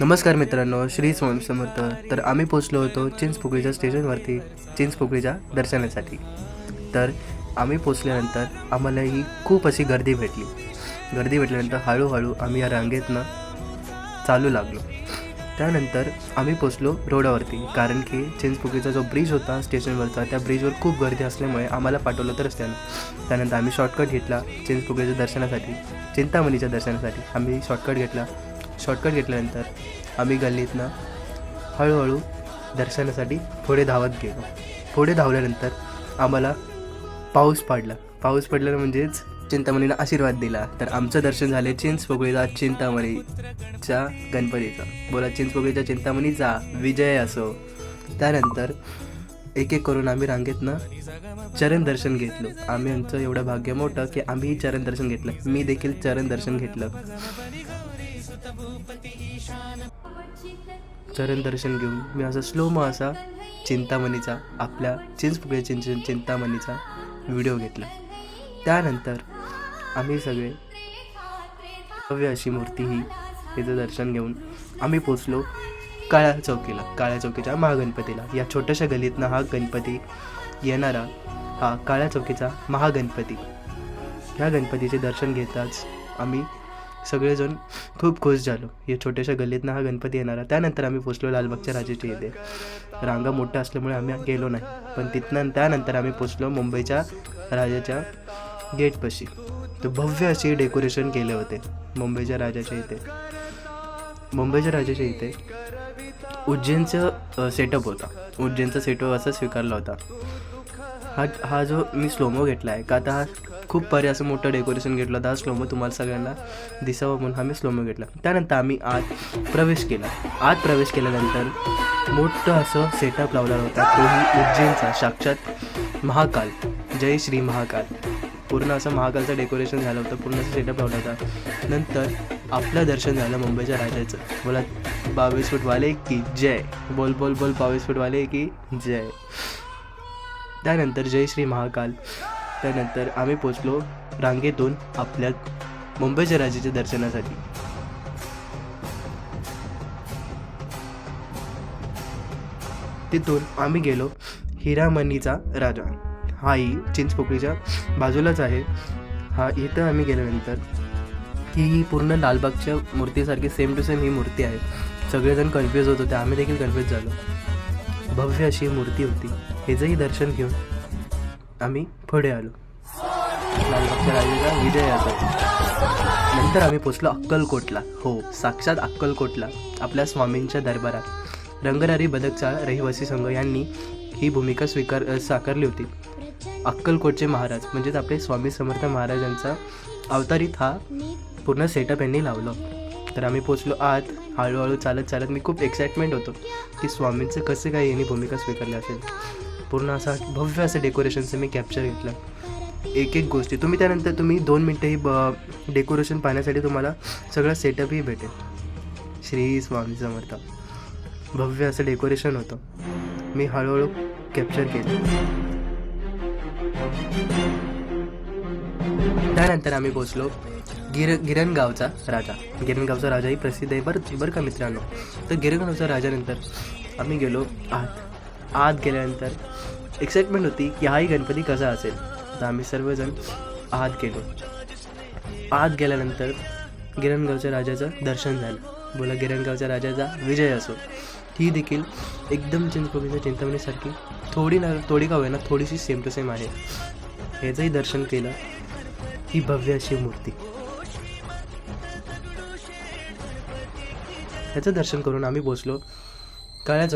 नमस्कार मित्रांनो, श्री स्वामी समर्थ. तर आम्ही पोचलो होतो चिंचपोकळीच्या स्टेशनवरती चिंचपोकळीच्या दर्शनासाठी. तर आम्ही पोचल्यानंतर आम्हाला ही खूप अशी गर्दी भेटल्यानंतर हळूहळू आम्ही या रांगेतनं चालू लागलो. त्यानंतर आम्ही पोचलो रोडावरती, कारण की चिंचपोकळीचा जो ब्रिज होता स्टेशनवरचा, त्या ब्रिजवर खूप गर्दी असल्यामुळे आम्हाला पाठवलं तर रस्त्यानं. त्यानंतर आम्ही शॉर्टकट घेतला चिंचपोकळीच्या दर्शनासाठी, चिंतामणीच्या दर्शनासाठी आम्ही शॉर्टकट घेतल्यानंतर आम्ही गल्लीतनं हळूहळू दर्शनासाठी पुढे धावत गेलो. पुढे धावल्यानंतर आम्हाला पाऊस पडला म्हणजेच चिंतामणीनं आशीर्वाद दिला. तर आमचं दर्शन झाले चिंचपोकळीचा चिंतामणीच्या गणपतीचा. बोला, चिंचपोकळीच्या चिंतामणीचा विजय असो. त्यानंतर एक एक करून आम्ही रांगेतनं चरण दर्शन घेतलो. आमचं एवढं भाग्य मोठं की आम्ही चरण दर्शन घेतलं. मी देखील चरण दर्शन घेतलं. चरण दर्शन घेऊन मी असा स्लोमो असा चिंतामणीचा, आपल्या चिंचपोकळीच्या चिंतामणीचा व्हिडिओ घेतला. त्यानंतर आम्ही सगळे भव्य अशी मूर्ती हिचं दर्शन घेऊन आम्ही पोचलो काळ्या चौकीच्या महागणपतीला. या छोट्याशा गल्लीतनं हा गणपती येणारा, हा काळ्या चौकीचा महागणपती. ह्या गणपतीचे दर्शन घेताच आम्ही सगळेजण खूप खुश झालो. या छोट्याशा गल्लीतनं हा गणपती येणारा. त्यानंतर आम्ही पोचलो लालबागच्या राजाच्या इथे. रांगा मोठ्या असल्यामुळे आम्ही गेलो नाही, पण त्यानंतर आम्ही पोचलो मुंबईच्या राजाच्या गेटपाशी. तर भव्य अशी डेकोरेशन केले होते मुंबईच्या राजाच्या इथे. उज्जैनचं सेटअप होता. उज्जैनचा सेटअप असा स्वीकारला होता. हा जो मी स्लोमो घेतला आहे का, आता हा खूप भारी असं मोठं डेकोरेशन घेतलं होतं. हा स्लोमो तुम्हाला सगळ्यांना दिसावं म्हणून आम्ही स्लोमो घेतला. त्यानंतर आम्ही आत प्रवेश केल्यानंतर मोठं असं सेटअप लावला होता. तोही उज्जैनचा साक्षात महाकाल, जय श्री महाकाल. पूर्ण असं महाकालचं डेकोरेशन झालं होतं, पूर्ण असं सेटअप लावला होता. नंतर आपलं दर्शन झालं मुंबईच्या राजाचं. बोला, 22 फूटवाले की जय. बोल 22 फूटवाले की जय. त्यानंतर जय श्री महाकाल. त्यानंतर आम्ही पोचलो रांगेतून आपल्या मुंबईच्या राजाच्या दर्शनासाठी. तिथून आम्ही गेलो हिरामणीचा राजा. हाही चिंचपोकळीच्या बाजूलाच आहे. इथं आम्ही गेल्यानंतर ही पूर्ण लालबागच्या मूर्तीसारखी सेम टू सेम ही मूर्ती आहे. सगळेजण कन्फ्यूज होत होते, आम्ही देखील कन्फ्यूज झालो. भव्य अशी मूर्ती होती. हेचंही दर्शन घेऊन आम्ही पुढे आलो. लालबागच्या राजाचा विजय असो. नंतर आम्ही पोचलो अक्कलकोटला. हो, साक्षात अक्कलकोटला, आपल्या स्वामींच्या दरबारात. रंगरारी बदकचा रहिवासी संघ यांनी ही भूमिका साकारली होती. अक्कलकोटचे महाराज म्हणजेच आपले स्वामी समर्थ महाराजांचा अवतारीत हा पूर्ण सेटअप यांनी लावलं. तर आम्ही पोचलो आत. हळूहळू चालत मी खूप एक्साइटमेंट होतो की स्वामींचं कसं काय यांनी भूमिका स्वीकारली असेल. पूर्ण असा भव्य असं डेकोरेशनचं मी कॅप्चर घेतलं. एक गोष्टी त्यानंतर तुम्ही 2 मिनटं ही डेकोरेशन पाहण्यासाठी तुम्हाला सगळं सेटअपही भेटेल. श्री स्वामी समर्थ. भव्य असं डेकोरेशन होतं. मी हळूहळू कॅप्चर केलं. त्यानंतर आम्ही पोचलो गिरणगावचा राजाही प्रसिद्ध आहे बरं का मित्रांनो. तर गिरणगावचा राजानंतर आम्ही गेलो आत गेल्यानंतर एक्साइटमेंट होती की हाही गणपती कसा असेल. तर आम्ही सर्वजण आत गेलो. आत गेल्यानंतर गिरणगावच्या राजाचं दर्शन झालं. बोला, गिरणगावच्या राजाचा विजय असो. ही देखील एकदम चिंचपोकळीच्या चिंतामणीसारखी थोडी का होईना थोडीशी सेम टू सेम आहे. ह्याचंही दर्शन केलं. ही भव्य अशी मूर्ती, ह्याचं दर्शन करून आम्ही पोचलो काळ्या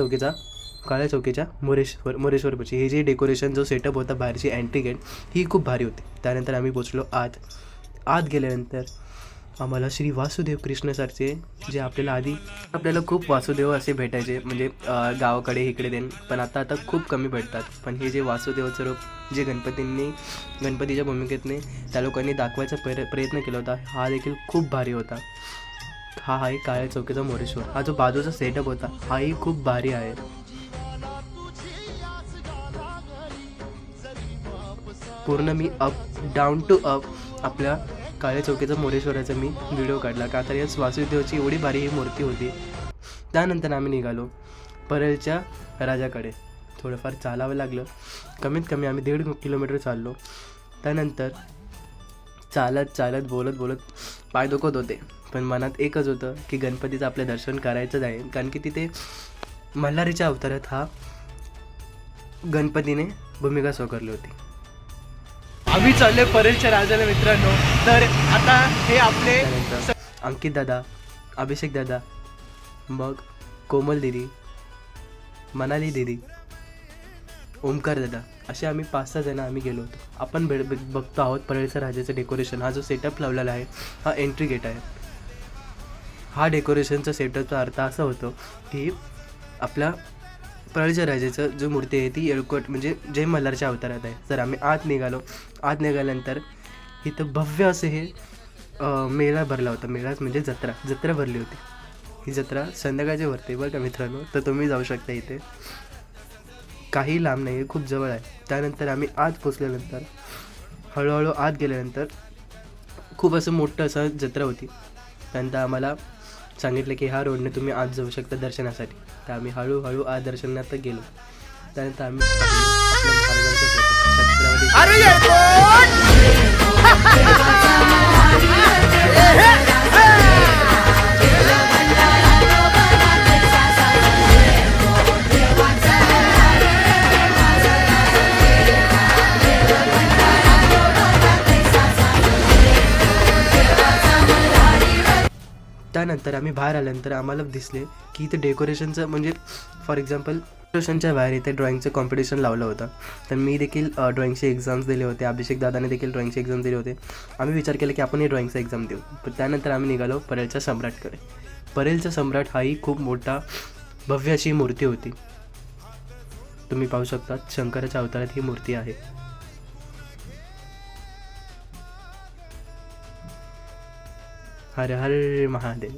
चौकीच्या मोरेश्वरपाशी. हे जे डेकोरेशन जो सेटअप होता बाहेरची एंट्री गेट, ही खूप भारी होती. त्यानंतर आम्ही पोचलो आत गेल्यानंतर आम्हाला श्री वासुदेव कृष्ण सरचे, जे आपल्याला खूप वासुदेव असे भेटायचे, म्हणजे गावाकडे इकडे देन, पण आता खूप कमी भेटतात. पण हे जे वासुदेवाचं रूप जे गणपतीच्या भूमिकेतने त्या लोकांनी दाखवायचा प्रयत्न केला होता, हा देखील खूप भारी होता. हा आहे काळ्या चौकीचा मोरेश्वर. हा जो बाजूचा सेटअप होता हाही खूप भारी आहे. पूर्ण मी डाऊन टू अप आपल्या काळ्या चौकीचा मोरेश्वराचा मी व्हिडिओ काढला का, तर याच वासुदेवाची एवढी भारी ही मूर्ती होती. त्यानंतर आम्ही निघालो परळच्या राजाकडे. थोडंफार चालावं लागलं, कमीत कमी आम्ही 1.5 किलोमीटर चाललो. त्यानंतर चालत बोलत पाय दुखत होते, पण मनात एकच होतं की गणपतीचं आपलं दर्शन करायचंच आहे. कारण की तिथे मल्हारीच्या अवतारात हा गणपतीने भूमिका स्वीकारली होती. आम्ही चालले परळच्या राजाला मित्रांनो. तर आता हे आपले अंकित दादा, अभिषेक दादा, मग कोमल दिदी, मनाली दिदी, ओमकार दादा, असे आम्ही 5-6 जण आम्ही गेलो होतो. आपण बघतो आहोत परळच्या राजाचं डेकोरेशन. हा जो सेटअप लावलेला आहे हा एंट्री गेट आहे. हा डेकोरेशनचा सेटअपचा अर्थ असा होतो की आपल्या परळच्या राजाचं जो मूर्ती आहे ती येळकोट म्हणजे जय मल्हारच्या अवतारात आहे. तर आम्ही आत निघाल्यानंतर इथं भव्य असे हे मेळा भरला होता. मेळाच म्हणजे जत्रा भरली होती. ही जत्रा संध्याकाळची भरते बरं का मित्रांनो. तर तुम्ही जाऊ शकता इथे, काही लांब नाही आहे, खूप जवळ आहे. त्यानंतर आम्ही आत पोचल्यानंतर हळूहळू आत गेल्यानंतर खूप असं मोठं असं जत्रा होती. त्यानंतर आम्हाला सांगितलं की ह्या रोडने तुम्ही आत जाऊ शकता दर्शनासाठी. तर आम्ही हळूहळू आत दर्शनात गेलो. त्यानंतर आम्ही आपल्या महाराजांचं त्यानंतर आम्ही बाहेर आल्यानंतर आम्हाला दिसले की इथे डेकोरेशनचं म्हणजे फॉर एक्झाम्पल डेकोरेशनच्या बाहेर इथे ड्रॉइंगचं कॉम्पिटिशन लावलं होतं. तर मी देखील ड्रॉइंगचे एक्झाम्स दिले होते. अभिषेक दादाने देखील ड्रॉइंगचे एक्झाम दिले होते. आम्ही विचार केला की आपण ही ड्रॉइंगचा एक्झाम देऊ. पण त्यानंतर आम्ही निघालो परळच्या सम्राटकडे. परळचा सम्राट हाही खूप मोठा भव्य अशी मूर्ती होती. तुम्ही पाहू शकता शंकराच्या अवतारात ही मूर्ती आहे. हर हर महादेव.